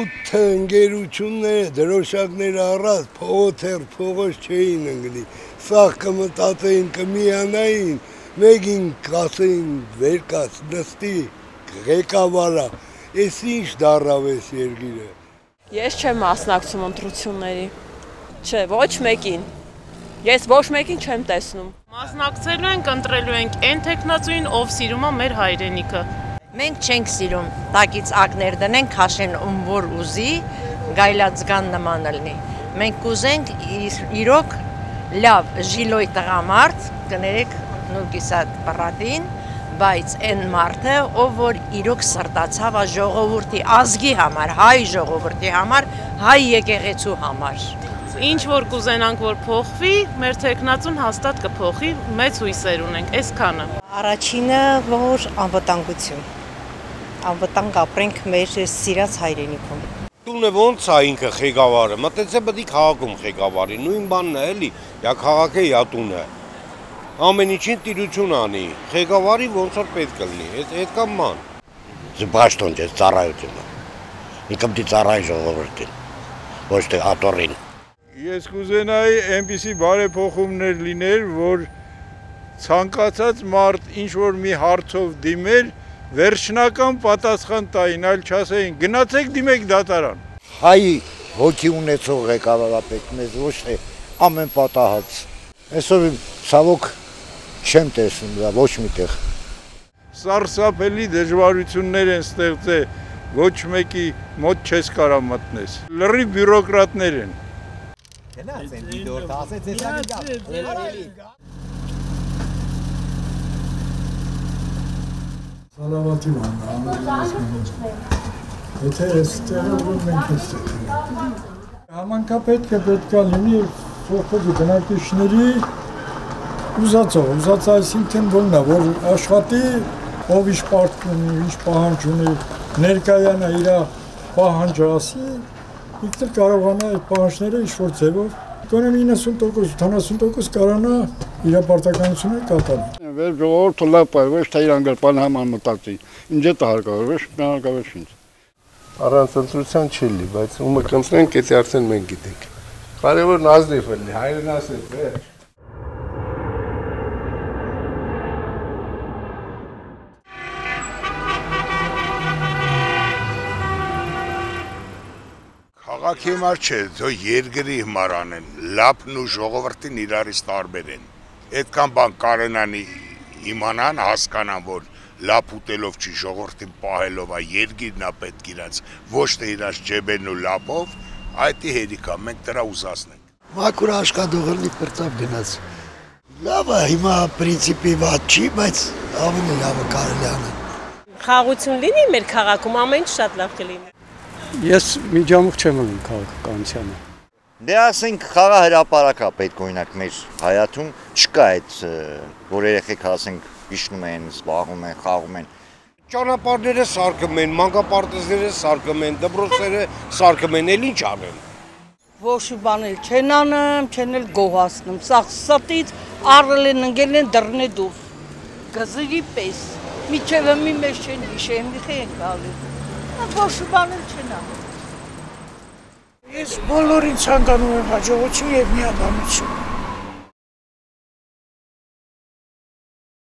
Ութ ընկերությունները դրոշակները առած փողոթեր փողոց չէին ընկնի, սաղ կմտածեին կմիանային, մեկին կասեին վեր կաց նստի ղեկավարա, ես ինչ դարավ ես երկիրը։ Ես չեմ մասնակցում ընտրությունների, չէ, ոչ մեկին, ես ոչ մեկին չեմ տեսնում։ Մասնակցելու ենք, ընտրելու ենք այն թեկնածուին, ով սիրում է մեր հայրենիքը։ Մենք չենք սիրում տակից ակներ դնենք, քաշեն ում որ ուզի, գայլաձգան նման լինի։ Մենք կուզենք իրոք լավ ժիլոյ տղամարդ, կներեք նուրգիսատ պռատին, բայց այն մարդը, ով որ իրոք սրտացավ ժողովրդի ազգի համար, հայ ժողովրդի համար, հայ եկեղեցու համար։ Ինչ որ կուզենանք, որ փոխվի, մեր թեկնածուն հաստատ կփոխի, մեծ հույսեր ունենք, այսքանը։ Առաջինը, որ անվտանգություն։ Անվտանգ ապրենք մեր սիրած հայրենիքում։ Տունը ոնց է ինքը ղեկավարը, մտածե պետք է քաղաքում ղեկավարի, նույն բանն է էլի, յա քաղաքը, յա տունը։ Ամեն ինչին տիրություն անի, ղեկավարի ոնց որ պետք է լինի, այդ կամ ման։ Զբաշտոն չէ, ծառայությունը։ Ինքը պետք է ծառայի ժողովրդին, ոչ թե աթոռին։ Ես կուզենայի այնպիսի բարեփոխումներ լիներ, որ ցանկացած մարդ ինչ որ մի հարցով դիմեր, վերջնական պատասխան տային, այլ չասեին, գնացեք դիմեք դատարան։ Հայ հոգի ունեցող ղեկավարապետ մեզ ոչ թե ամեն պատահած։ Այսօր ցավոք չեմ տեսնում դա ոչ միտեղ։ Սարսափելի դժվարություններ են ստեղծել, ոչ մեկի մոտ չես կարա մտնես։ Լրիվ բյուրոկրատներ են։ Սալավատի եթե ես տեղը մենք ես համանքապետքը պետք է լինի սովորի բնակիչների ուզածով, այսինքն որնա, որ աշխատի, ով ինչ պարտք ունի, ինչ պահանջ ունի, ներկայանա իր պահանջը ասի, ինքն կարողանա այդ պահանջները ինչ-որ ձևով, գոնե 90%, 80% կարողանա իր պարտականությունը կատարի։ Վեր ժողովուրդը լավ պայ, ոչ թե իրան գալպան համան մտածի, ինձ է հարկավոր, ոչ հարկավոր ինձ։ Առանց ընտրության չի լի, բայց ումը կընտրենք, եթե արդեն մենք գիտենք։ Կարևորն ազնիվ լինի, հայրեն ասել, վերջ։ Քաղաքի համար չէ, թո երկրի համար անեն, լապն ու ժողովրդին իրարից տարբեր են։ Այդքան բան կարենանի իմանան, հասկանան, որ լապ ուտելով չի ժողովրդին պահելով, երկիրն է պետք իրաց, ոչ թե իրաց ջեբերն ու լապով, այդի հերիքա, մենք դրա ուզածնենք։ Մաքուր աշխատողը լի պրծավ գնաց։ Լավ է, հիմա պրինցիպի վատ չի, բայց ավելի լավը կարելի անել։ Խաղաղություն լինի մեր քաղաքում, ամեն ինչ շատ լավ կլինի։ Ես միջամուխ չեմ անում քաղաքականությանը։ Դե ասենք խաղա հրապարակա պետք օրինակ մեր հայաթում չկա այդ, որ երեխեք ասենք իջնում են, զբաղվում են, խաղում են։ Ճանապարհները սարքում են, մանկապարտեզները սարքում են, դպրոցները սարքում են, էլ ինչ անեն։ Ոչ բան էլ չեն անում, չեն էլ գոհացնում, սաղ ստից առել են ընկել են դռնե դուր, գզրի պես, միջևը մի մեզ չեն հիշեմ, միխի են գալի, ոչ բան էլ չեն անում։ Ես բոլորին ցանկանում եմ հաջողություն և միաբանություն։